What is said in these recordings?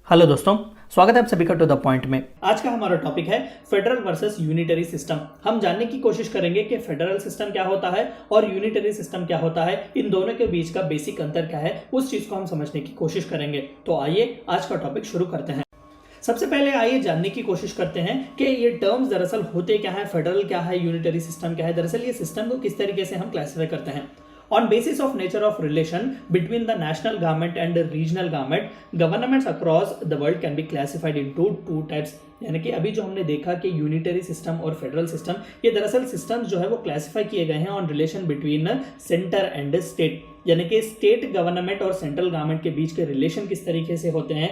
Hello दोस्तों, स्वागत है आप सभी का टू द पॉइंट में। आज का हमारा टॉपिक है फेडरल वर्सेस यूनिटरी सिस्टम। हम जानने की कोशिश करेंगे कि फेडरल सिस्टम क्या होता है और यूनिटरी सिस्टम क्या होता है, इन दोनों के बीच का बेसिक अंतर क्या है, उस चीज को हम समझने की कोशिश करेंगे। तो आइए आज का टॉपिक शुरू करते हैं। सबसे पहले आइए जानने की कोशिश करते हैं कि ये टर्म्स दरअसल होते क्या है, फेडरल क्या है, यूनिटरी सिस्टम क्या है। दरअसल ये सिस्टम को किस तरीके से हम क्लासिफाई करते हैं। On basis of nature of relation between the national government and the regional government, governments across the world can be classified into two types। यानी कि अभी जो हमने देखा कि यूनिटरी सिस्टम और फेडरल सिस्टम, ये दरअसल सिस्टम्स जो है वो क्लासिफाई किए गए हैं on relation between centre and state. यानी कि स्टेट गवर्नमेंट और सेंट्रल गवर्नमेंट के बीच के रिलेशन किस तरीके से होते हैं।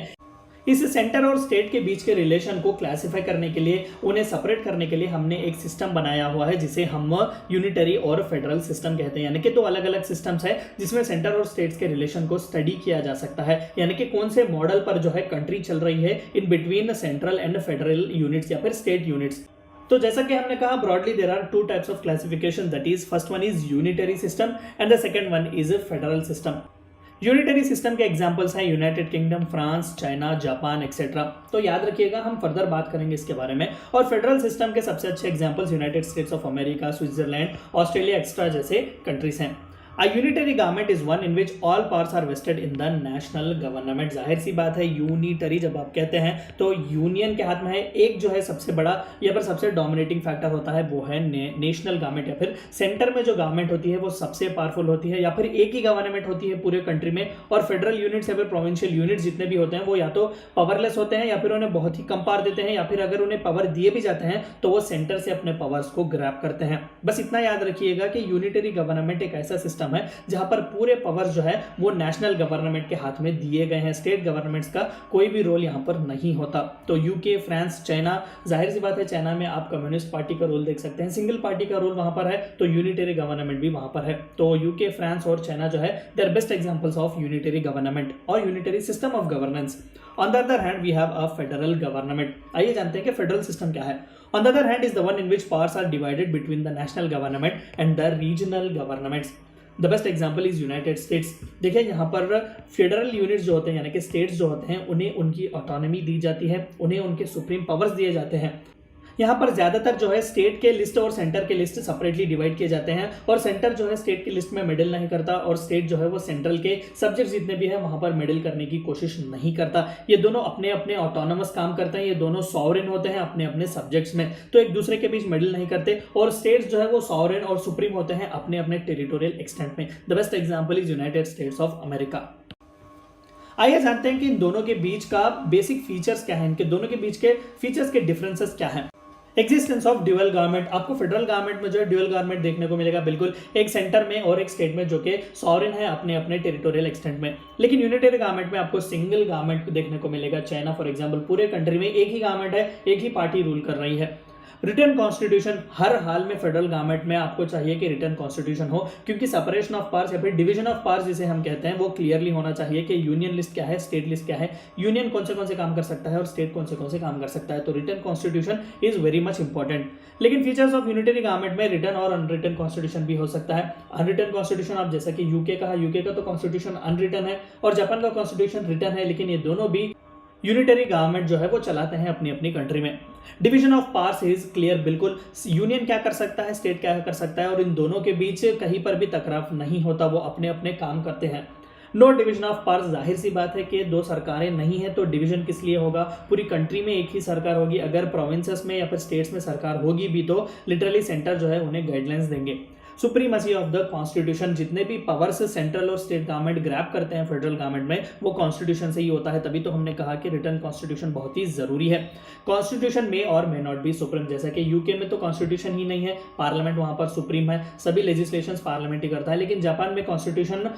इस सेंटर और स्टेट के बीच के रिलेशन को क्लासिफाई करने के लिए, उन्हें सेपरेट करने के लिए हमने एक सिस्टम बनाया हुआ है जिसे हम यूनिटरी और फेडरल सिस्टम कहते हैं। यानी कि दो अलग अलग सिस्टम्स है जिसमें सेंटर और स्टेट्स के रिलेशन को स्टडी किया जा सकता है। यानी कि कौन से मॉडल पर जो है कंट्री चल रही है in between central and federal units या फिर स्टेट यूनिट्स। तो जैसा कि हमने कहा, broadly there are two types of classification, that is first one is unitary system and the second one is federal system. Unitary system के examples हैं United Kingdom, France, China, Japan etcetera. तो याद रखिएगा, हम फर्दर बात करेंगे इसके बारे में। और फेडरल सिस्टम के सबसे अच्छे examples United states of America, Switzerland, Australia extra जैसे कंट्रीज हैं। A unitary government is one in which all powers are vested in the national government। जाहिर सी बात है, यूनिटरी जब आप कहते हैं तो यूनियन के हाथ में है। एक जो है सबसे बड़ा या फिर सबसे डोमिनेटिंग फैक्टर होता है वो है नेशनल गवर्नमेंट, या फिर सेंटर में जो गवर्नमेंट होती है वो सबसे पावरफुल होती है, या फिर एक ही गवर्नमेंट होती है पूरे कंट्री में। और फेडरल यूनिट्स या फिर प्रोविंशियल यूनिट्स जितने भी होते हैं वो या तो पावरलेस होते हैं या फिर उन्हें बहुत ही कम पावर देते हैं, या फिर अगर उन्हें पावर दिए भी जाते हैं तो वो सेंटर से अपने पावर्स को ग्रैब करते हैं। बस इतना याद रखिएगा कि यूनिटरी गवर्नमेंट एक ऐसा सिस्टम है जहां पर पूरे पावर्स जो है वो नेशनल गवर्नमेंट के हाथ में दिए गए हैं। स्टेट गवर्नमेंट्स का कोई भी रोल यहां पर नहीं होता। तो यूके, फ्रांस, चाइना, जाहिर सी बात है चाइना में आप कम्युनिस्ट पार्टी का रोल देख सकते हैं, सिंगल पार्टी का रोल वहां पर है, तो यूनिटरी गवर्नमेंट भी वहां पर है। तो यूके, फ्रांस और चाइना जो है they are best examples of unitary government और unitary system of governance. On the other hand we have a federal government. आइए जानते हैं कि फेडरल सिस्टम क्या है। On the other hand is the one in which powers are divided between the national government and the regional governments। The best example is United states. देखिए यहाँ पर federal units जो होते हैं यानी कि स्टेट्स जो होते हैं उन्हें उनकी ऑटोनॉमी दी जाती है, उन्हें उनके सुप्रीम पावर्स दिए जाते हैं। यहाँ पर ज्यादातर जो है स्टेट के लिस्ट और सेंटर के लिस्ट सेपरेटली डिवाइड किए जाते हैं, और सेंटर जो है स्टेट की लिस्ट में मिडिल नहीं करता, और स्टेट जो है वो सेंट्रल के सब्जेक्ट जितने भी है वहां पर मिडिल करने की कोशिश नहीं करता। ये दोनों अपने अपने ऑटोनोमस काम करते हैं, ये दोनों सॉवरेन होते हैं अपने अपने सब्जेक्ट्स में, तो एक दूसरे के बीच मिडिल नहीं करते। और स्टेट्स जो है वो सॉवरेन और सुप्रीम होते हैं अपने अपने टेरिटोरियल एक्सटेंट में। The best example is United states of America. आइए जानते हैं कि इन दोनों के बीच का बेसिक फीचर्स क्या है, इनके दोनों के बीच के फीचर्स के डिफरेंसेस क्या हैं। Existence of dual government. आपको फेडरल गवर्नमेंट में जो है ड्यूअल गवर्नमेंट देखने को मिलेगा, बिल्कुल एक सेंटर में और एक स्टेट में जो कि सॉवरेन है अपने अपने टेरिटोरियल एक्सटेंट में। लेकिन यूनिटरी गवर्नमेंट में आपको सिंगल गवर्नमेंट देखने को मिलेगा। चाइना फॉर एग्जांपल, पूरे कंट्री में एक ही गवर्नमेंट है, एक ही पार्टी रूल कर रही है। रिटर्न कॉन्स्टिट्यूशन, हर हाल में फेडरल गवर्नमेंट में आपको चाहिए कि रिटर्न कॉन्स्टिट्यूशन हो, क्योंकि सेपरेशन ऑफ पावर्स या फिर डिवीजन ऑफ पावर्स जिसे हम कहते हैं वो क्लियरली होना चाहिए कि यूनियन लिस्ट क्या है, स्टेट लिस्ट क्या है, यूनियन कौन से काम कर सकता है और स्टेट कौन से काम कर सकता है। तो return constitution is very much important. लेकिन फीचर्स ऑफ यूनिटरी गवर्नमेंट में रिटर्न और अनरिटन कॉन्स्टिट्यूशन भी हो सकता है। अनरिटन कॉन्स्टिट्यूशन आप जैसा कि यूके का तो कॉन्स्टिट्यूशन अनरिटन है और जापान का कॉन्स्टिट्यूशन रिटर्न है, लेकिन ये दोनों भी यूनिटरी गवर्नमेंट जो है वो चलाते हैं अपनी अपनी कंट्री में। Division of powers is clear, बिल्कुल यूनियन क्या कर सकता है, स्टेट क्या कर सकता है, और इन दोनों के बीच कहीं पर भी टकराव नहीं होता, वो अपने अपने काम करते हैं। नो डिवीजन ऑफ पावर्स, जाहिर सी बात है कि दो सरकारें नहीं है तो डिवीजन किस लिए होगा, पूरी कंट्री में एक ही सरकार होगी। अगर प्रोविंसेस में या फिर स्टेट्स में सरकार होगी भी तो लिटरली सेंटर जो है उन्हें गाइडलाइंस देंगे। सुप्रीमेसी ऑफ द कॉन्स्टिट्यूशन, जितने भी पावर्स सेंट्रल और स्टेट गवर्नमेंट ग्रैब करते हैं फेडरल गवर्नमेंट में वो कॉन्स्टिट्यूशन से ही होता है। तभी तो हमने कहा कि रिटर्न कॉन्स्टिट्यूशन बहुत ही जरूरी है। कॉन्स्टिट्यूशन में और मे नॉट बी सुप्रीम, जैसा कि यूके में तो कॉन्स्टिट्यूशन ही नहीं है, पार्लियामेंट वहां पर सुप्रीम है, सभी लेजिस्लेशन पार्लियामेंट ही करता है। लेकिन जापान में कॉन्स्टिट्यूशन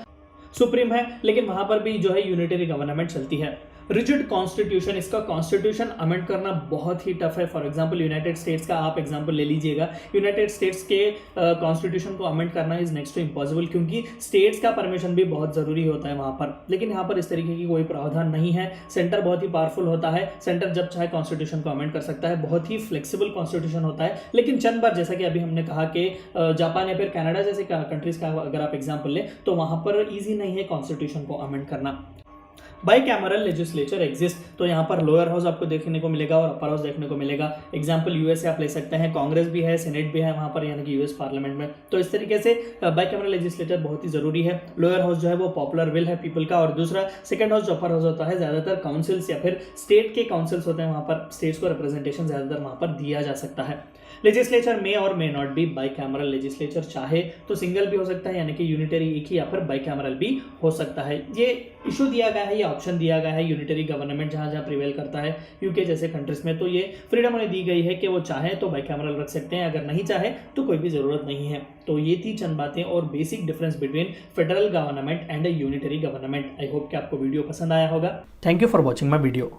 सुप्रीम है, लेकिन वहां पर भी जो है यूनिटरी गवर्नमेंट चलती है। रिजिड कॉन्स्टिट्यूशन, इसका कॉन्स्टिट्यूशन अमेंड करना बहुत ही टफ है। फॉर एग्जांपल यूनाइटेड स्टेट्स का आप एग्जांपल ले लीजिएगा, यूनाइटेड स्टेट्स के कॉन्स्टिट्यूशन को अमेंड करना इज नेक्स्ट टू इम्पॉसिबल, क्योंकि स्टेट्स का परमिशन भी बहुत जरूरी होता है वहां पर। लेकिन यहाँ पर इस तरीके की कोई प्रावधान नहीं है। सेंटर बहुत ही पावरफुल होता है, सेंटर जब चाहे कॉन्स्टिट्यूशन को अमेंड कर सकता है, बहुत ही फ्लेक्सिबल कॉन्स्टिट्यूशन होता है। लेकिन चंद बार, जैसा कि अभी हमने कहा कि जापान या फिर कनाडा जैसे कंट्रीज का अगर आप एग्जांपल लें तो वहां पर ईजी नहीं है कॉन्स्टिट्यूशन को अमेंड करना। बाई कैमरल लेजिस्लेचर एग्जिस्ट, तो यहाँ पर लोअर हाउस आपको देखने को मिलेगा और अपर हाउस देखने को मिलेगा। एग्जांपल यूएस से आप ले सकते हैं, कांग्रेस भी है, सेनेट भी है वहाँ पर, यानी कि यूएस पार्लियामेंट में। तो इस तरीके से बाई कैमरल लेजिस्लेचर बहुत ही जरूरी है। लोअर हाउस जो है वो पॉपुलर विल है पीपल का, और दूसरा सेकंड हाउस जो अपर हाउस होता है, ज्यादातर काउंसिल्स या फिर स्टेट के काउंसिल्स होते हैं, वहाँ पर स्टेट्स को रिप्रेजेंटेशन ज्यादातर वहाँ पर दिया जा सकता है। लेजिस्लेचर में और may not be by cameral, legislature चाहे तो सिंगल भी हो सकता है, यानी कि यूनिटरी एक ही, या फिर बाई कैमरल भी हो सकता है। ये इशू दिया गया है, ये ऑप्शन दिया गया है यूनिटरी गवर्नमेंट जहां जहां प्रिवेल करता है यूके जैसे कंट्रीज में, तो ये फ्रीडम उन्हें दी गई है कि वो चाहे तो बाई कैमरल रख सकते हैं, अगर नहीं चाहे तो कोई भी जरूरत नहीं है। तो ये थी चंद बातें और basic difference between federal government and unitary government. I hope कि आपको वीडियो पसंद आया होगा। Thank you for watching my video.